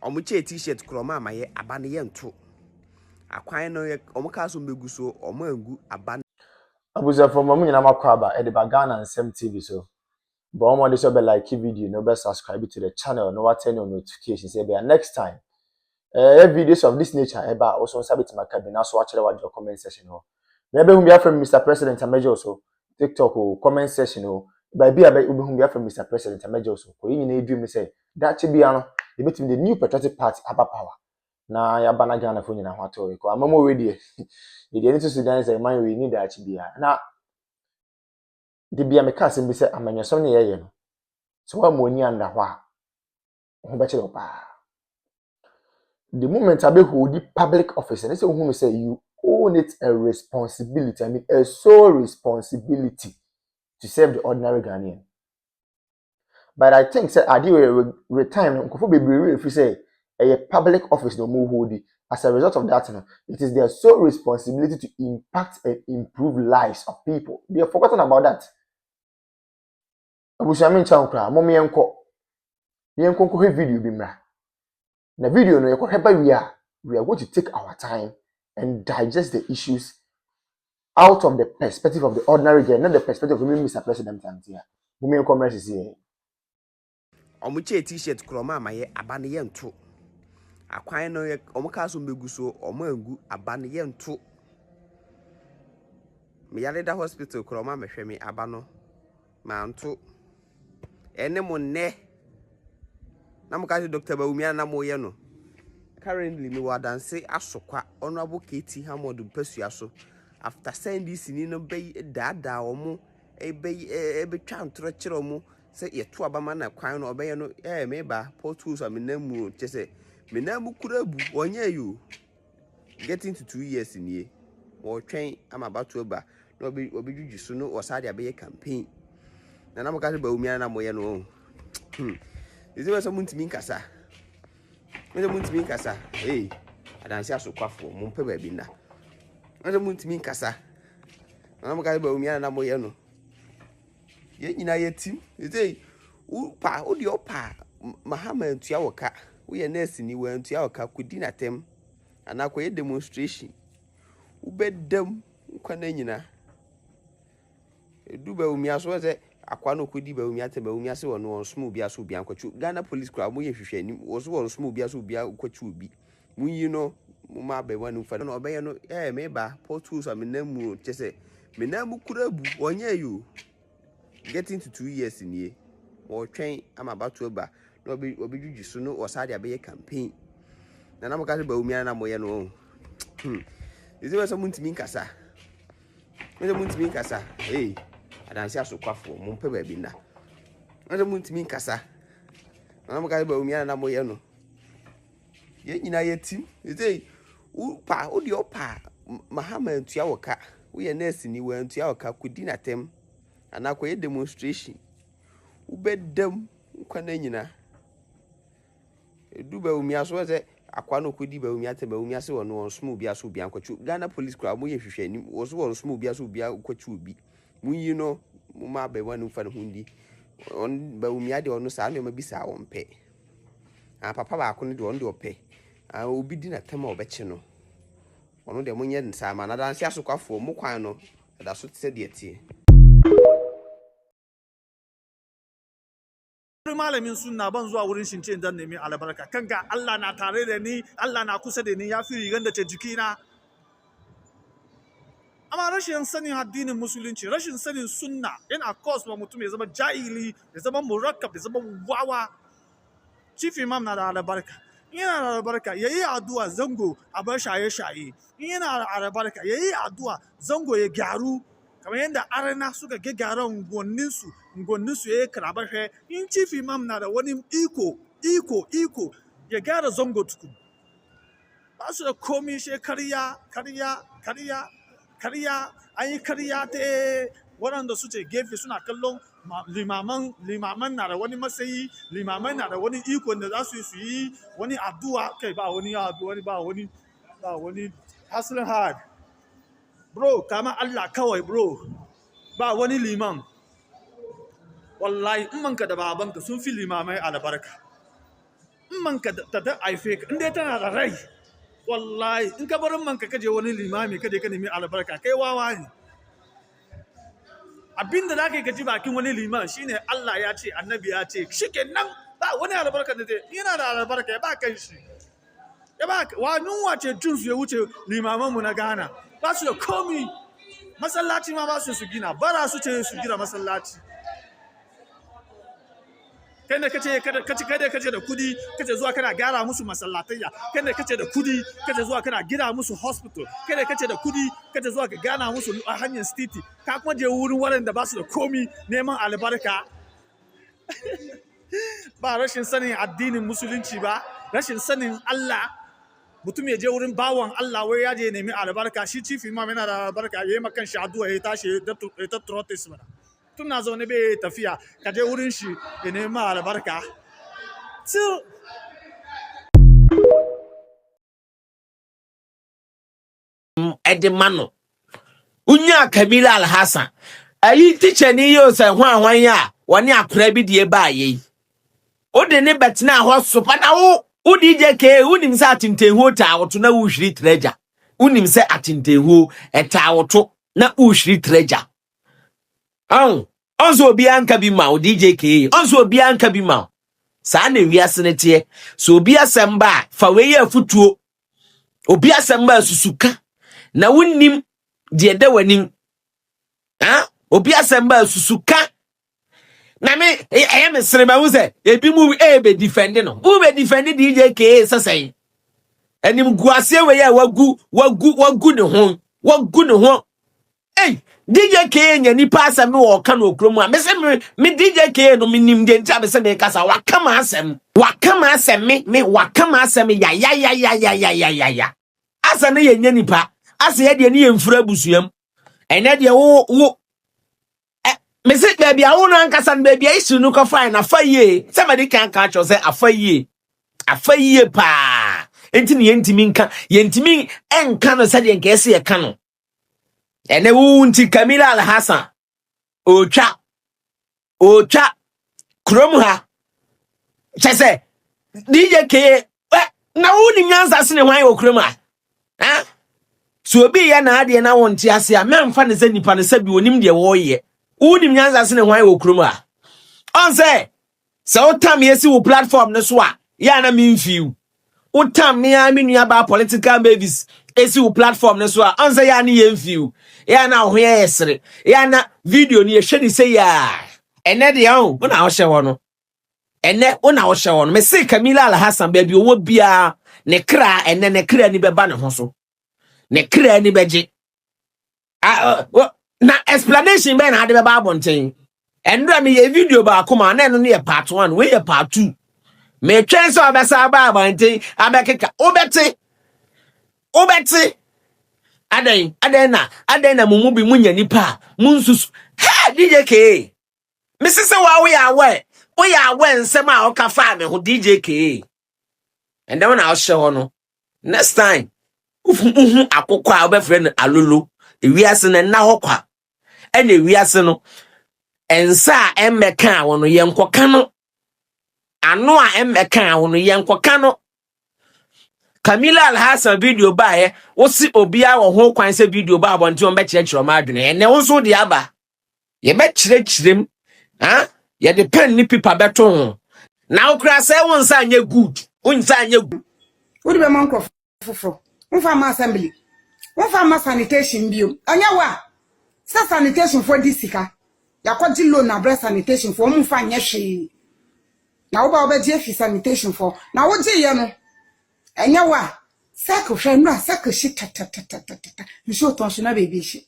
Omuche t-shirt kroma maye abane ye nto. Akwan no ye omuka so mbegu so omo angu abane. Abuza from mamu nyina makwaba e de Ghana and Sem TV so. But omo dey so be like video, no be subscribe to the channel, no what turn on notifications say be next time. Videos of this nature eba also sabit makabi na so watch your comment section ho. Maybe whom be from Mr. President Amejo so TikTok or comment section ho. By be whom be from Mr. President Amejo so. Ko yin na dream say that chi bia no e between the new patriotic party aba power. Na ya bana Ghana fo nyina ho ato ko amamo we dey. The need to Sudan say man we need that chi bia. Na the bia me ka sem bi say amanyasom ne ye no. So wa mo ni anda ho a ho be chiro pa. The moment I be hold the public office, and they say, who say you own it a responsibility. I mean, a sole responsibility to serve the ordinary Ghanaian. But I think say I do retirement. If you say a public office no more hold it. As a result of that, it is their sole responsibility to impact and improve lives of people. They have forgotten about that. Abushamin chankra, mommy enko. Yenko video bimra. The video no we are going to take our time and digest the issues out of the perspective of the ordinary girl, not the perspective of Mr. President here. Women commerce is here. Omuche t-shirt kroma maye abane ye nto. Akwan no ye omuka so mbegu so omo angu abane ye nto. Me yale da hospital kroma mehwe me abano ma nto. Ene mo ne na mo ka Dr.Bawumia na mo ye no. Currently me Adansi Asokwa honorable KT Hamodu Pesua so after saying this in no be dada omo ebe twa ntro kire omo say ye to abama na kwan no obeye no me ba portals amenamu chese menamu kurabu onye you getting to 2 years in ye or train am about to ba no be obijuju so no osade abeye campaign na mo ka Bawumia na mo ye no is it some ntimi nkasa Mede muntimi nkasa Adansi Asokwa fo mo mpe ba bi na mede muntimi nkasa na mo ka Bawumia na mo ye no ye nyina ye tim say pa odi opa mahama ntua woka wo ye nurse ni wo ntua woka kudi na tem ana ko ye demonstration wo bedam nkwana nyina edu Bawumia so say akwa no kodi Bawumia te Bawumia se wono on smooth bia so bia nkwachu Ghana police crowd mo ye hwehwe ani wo so on smooth bia so bia nkwachu obi munyi no mo ma be wanu fa no obeye no me ba portals amenamu chese menamu kurabu onye you getting to 2 years in ye or train am about to ba no be obijuju so no osade abeye campaign na mo ka Bawumia na mo ye no is it some ntimi nkasa mede muntimi nkasa Adansi Asokwa fo mo mpe ba bi na mede muntimi nkasa na mo ka Bawumia na mo ye no ye nyina ye tim say pa odi opa mahama ntua woka wo ye nurse ni wo ntua woka kudi na tem ana ko ye demonstration wo bedam nkwana nyina edu Bawumia so say akwa no kodi Bawumia te Bawumia se wono on smooth bia so bia nkwachu Ghana police crowd mo ye hwehwe ani wo so on smooth bia so bia nkwachu obi munyi no mo ma be wanu fa no hundi on Bawumia de ono sa na ma bisa wo mpe papa ba ko ne de on de ope obi di na tema obeche no ono de monye nsa ma na Adansi Asokwa fo mo kwan no da so tse de tie malamin sunna ban zuwa wurin shince dan nemi albarka kanka Allah na tare da ni Allah na kusa da ni yafi rigan da ce jikina amma rashin sanin addinin musulunci rashin sanin sunna yana cause ma mutum ya zama jahili ya zama murakkab ya zama wawa chief imam na da albarka yana da albarka yayi addu'a zango a bar shaye-shaye yana da albarka yayi addu'a zango ya gyaru kamar yadda arna suka gyara unguwanninsu ya yi karabar shi in chief imam na da wani iko ya gyara zango tukun ba su da komi shi karya an yi karya ta waɗanda su ce gefe suna kallon limaman na da wani matsayi limaman na da wani iko da za su yi wani addu'a kai ba wani hustling hard bro kama Allah kawai bro ba wani liman wallahi in manka da babanka sun fi limamai albarka man ka da aife ka inda tana da rai wallahi in ka barin man ka kaje wani limami kaje ka nemi albarka kai wawa ne abinda da kai ji bakin wani liman shine Allah ya ce annabi ya ce shikenan ba wani albarka da yana da albarka ya ba kan shi ya ba wa nun wace jin su ya wuce limaman mu na Ghana ba su da komi masallaci ma ba su gina bara su ce su gina masallaci kai ne kace da kudi kace zuwa kana gyara musu masallatayya kai ne kace da kudi kace zuwa kana gina musu hospital kai ne kace da kudi kace zuwa ka gana musu hanyar city ka kuma je wurin waɗanda ba su da komi neman albarka ba rashin sanin addinin musulunci ba rashin sanin Allah mutum ya je wurin bawan Allah wai ya je nemi albarka shi chief imam yana da albarka yayi makan shi addu'a ya tashi ya Dr.Bawumia mana tun na zaune bai tafiya ka je wurin shi ya nemi albarka Edemano unya Kamila Al-Hassan ayi teacher ni yo se hwan ya woni akora bi de ba yi o de ne betina ho sopa na wo DJ ke unim se atintenhu ta woto na wuhwiri treasure unim se atintenhu eta woto na wuhwiri treasure onzo obi anka bi ma o DJ ke onzo obi anka bi ma sa na wiase ne tie so obi asamba fa we afutuo obi asamba susuka na wunnim de da wanim obi asamba susuka na me me sreba wo se ebi mu be defend no wo be defend DJ ke sasai enim guase we ya wagu ne ho DJ K nya nipa asem no wo ka no okromu a me se me DJ K no minim de ntia me se me kasa wakama asem me wakama asem ya asa ne ye nya nipa asa ye de ne ye mfura busuam ene de wo me se baby awo no ankasa no baby isu no ko fine na faye somebody can catch us say afaye pa enti ne yentimi enka no se de nke ese ye ka no ene wunti Kamila Al-Hassan ocha krom ha chese DJ K na wuni nyanza sene hwan wo krom ha so obi ya na ade na wonti ase a memfa ne se nipa ne sabi onim de wo ye wuni nyanza sene hwan wo krom ha on say so tam yesi wo platform ne so a ya na memfiu utam me a me nua ba political babies esi wo platform ne so a on say ya ne yemfiu ya na ho yesere ya na video ni ehwe ni say ya ene de ho na ho hye wo no ene wo na ho hye wo no me say Kamila Al-Hassan ba bi owo bia ne kra ene ne kra ni beba ne ho so ne kra ni beje na explanation be na de beba abonten enra me ye video ba akoma na eno ne ye part 1 we ye part 2 me twen so obesa ba abonten abekeka obeti aden na mumu bi munya nipa munsusu DJ K misise wa we awe nsem a o ka fa me ho DJ K and then na o hye ho no next time ufu akokwa a obefre no alolo ewiase na ho kwa ene ewiase no ensa emmeka wo no yenkoka no ano a emmeka wo no yenkoka no Kamila Al-Hassan video ba wo si obia wo ho kwan se video ba abonti on be kirechiro ma adwene ene wo so de aba ye be kirechirem ye de pen ni paper beto ho na wo kra se won sa anya good unsa anya good wo de be man ko foforo won fa ma assembly won fa ma sanitation bio anya wa sa sanitation for disika yakwaji loan na breast sanitation for won fa anya hwe na wo ba obeje fi sanitation for na wo je ye no enya wa sako hwe no sako shi tatatata nso tonshina baby shi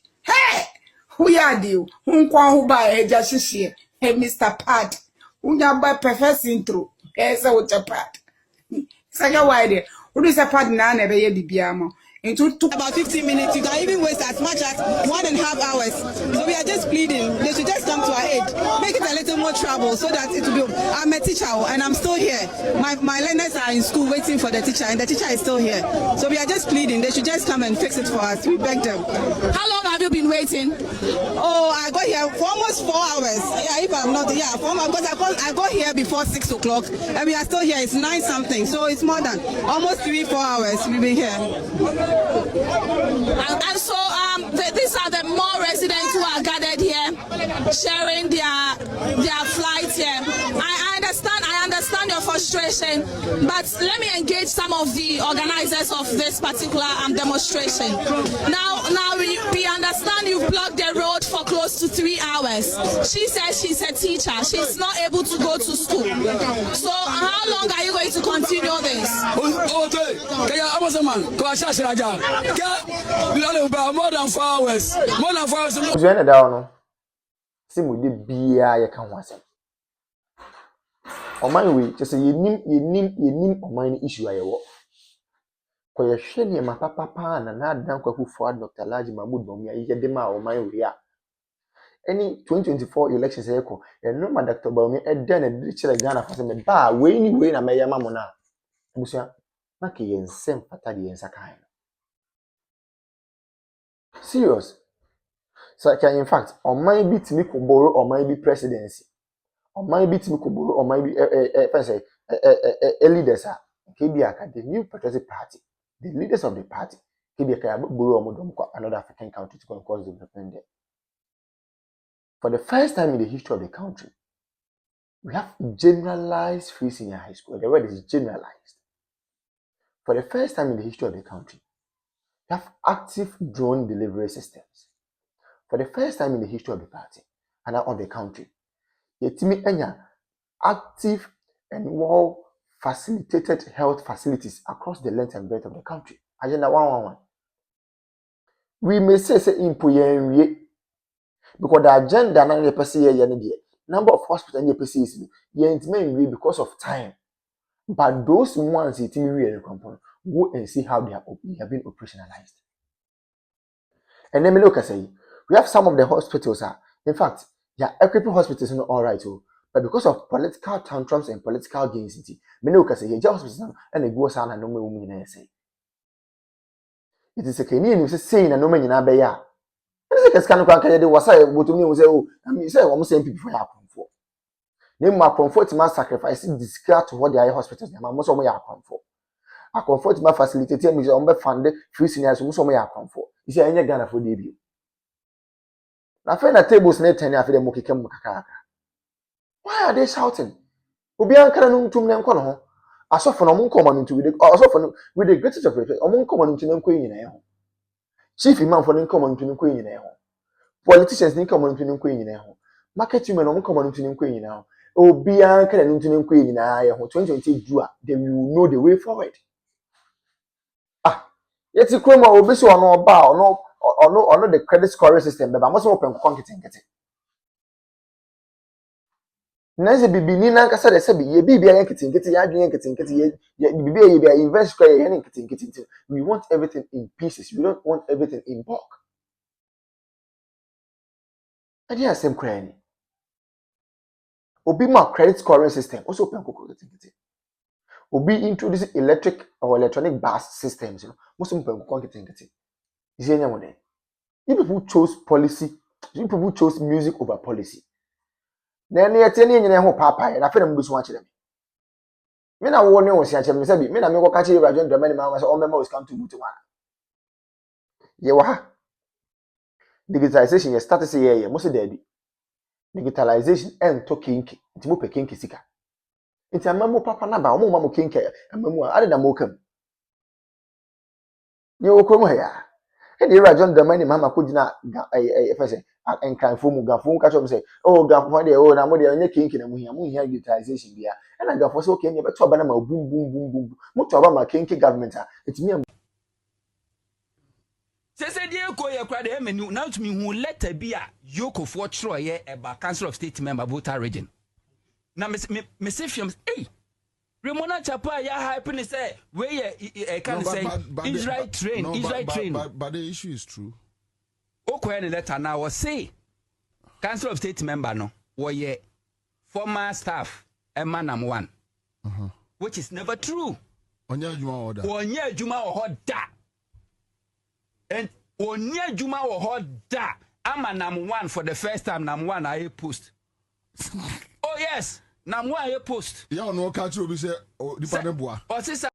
who ya dio nkwa ho ba eja hihie Mr. Pad unya ba perfect intro esa wo pad saka wide wo se pad na be ye bibia mo It took about 15 minutes. You can even waste as much as 1.5 hours. So we are just pleading. They should just come to our aid. Make it a little more trouble so that it will be. I'm a teacher and I'm still here. My learners are in school waiting for the teacher and the teacher is still here. So we are just pleading. They should just come and fix it for us. We beg them. How long have you been waiting? Oh, I got here for almost 4 hours. Yeah, if I'm not, yeah, 4 hours. Because I got here before 6 o'clock and we are still here. It's 9 something. So it's more than almost 3-4 hours we've been here. And so these are the more residents who are gathered here, sharing their flight here. I understand your frustration, but let me engage some of the organizers of this particular demonstration. Now we understand you've blocked the road for close to 3 hours. She says she's a teacher. She's not able to go to school. So how long are you going to continue this? Amasaman, more than 4 hours. More than 4 hours. Oman we just say yenim oman issue ayewo. Ko ye hwe ne ma papa na adan kwaku for Dr. Bawumia ye de ma oman we a. Any 2024 elections eko, e no ma Dr. Bawumia e den e de kire Ghana for say me ba we ni we na me yama mo na. Busia na ke ye nsem pata de yensa kan. Serious. So in fact, oman bi timi ko borrow oman bi presidency. Oman bi timi ko borrow oman bi leaders are KBA, the new patriotic party, the leaders of the party, KBA borrow another African country to cause development there. For the first time in the history of the country, we have generalized free senior high school. The word is generalized. For the first time in the history of the country, we have active drone delivery systems. For the first time in the history of the party and of the country, yetimi enya active and well facilitated health facilities across the length and breadth of the country. Agenda 111. We may say impoyen because the agenda na the person here number of hospitals and the is intimate because of time. But those ones it really go and see how they have been operationalized. And then me look say we have some of the hospitals in fact, yeah, equipping hospitals not all right too. But because of political tantrums and political gains, many can say, "Yeah, hospital and it goes on and no me say." It is a Kenyan who saying and no man in Abaya. This is a kind of country that was I would to me say, "Oh, I mean, say almost same people for comfort." Name my comfort must sacrifice discard to what the other hospitals. Most of my comfort. A comfort must facilitate me on the fund free seniors. Most of my comfort. You see, I ain't gonna for debut. Now, find a tables net and after the Mokika. Why are they shouting? Obian can't to me and call I saw from among common into with the greatest of it, among common to them queen in a home. Chief imam for them common to them queen in a home. Politicians need common to them queen in a home. Market women among common to them queen in a home. Obian can't to them queen in a home. 2020 Jua, then you know the way forward. Yet you come over so no bow, no the credit scoring system, but I must open content. Nancy Bibi Nina said, "Ye be a kitting, ye invest square and kitting. We want everything in pieces. We don't want everything in bulk." And here same cranny. Obi my credit scoring system also open kitting. Obi introduce electric or electronic bus systems, most open kitting. Is any one day? You people chose policy, you people chose music over policy. Na ne yete ne nyina ho papa na fe na mbusu wache dem me na wo ne wo sia che me sabi me na me ko ka che Regr3ts ma so o mema was come to boot one ye wa ha digitalization ye start say ye mo se da bi digitalization en to kinki nti mo pe kinki sika nti amamu papa na ba o mo ma mo kinki amamu ade da mo kam ye wo ko mo ya e de Regr3ts mama ko gina fese and can form Gafon catch up say, "Oh, Gafon, oh, now more than kinky and we have utilization here." And I got so okay, but to Banama boom, boom, boom, boom, much about my kinky government. It's me. Say dear go your credit menu now to me who let be a yoke of what Troy about Council of State member voter region. Now Miss Fiums, hey, Ramona Chapa ya hype say where can say Israel train, Israel train. But the issue is true. Okay, the letter now was say Council of State member no, were former staff Emanam 1, which is never true. Onya Juma order. Onya Juma or da. And Onya Juma or da. Amanam 1 for the first time. Nam 1 I post. Oh yes, Nam 1 I post. Yeah, no catch you. We say, oh, the panel boy.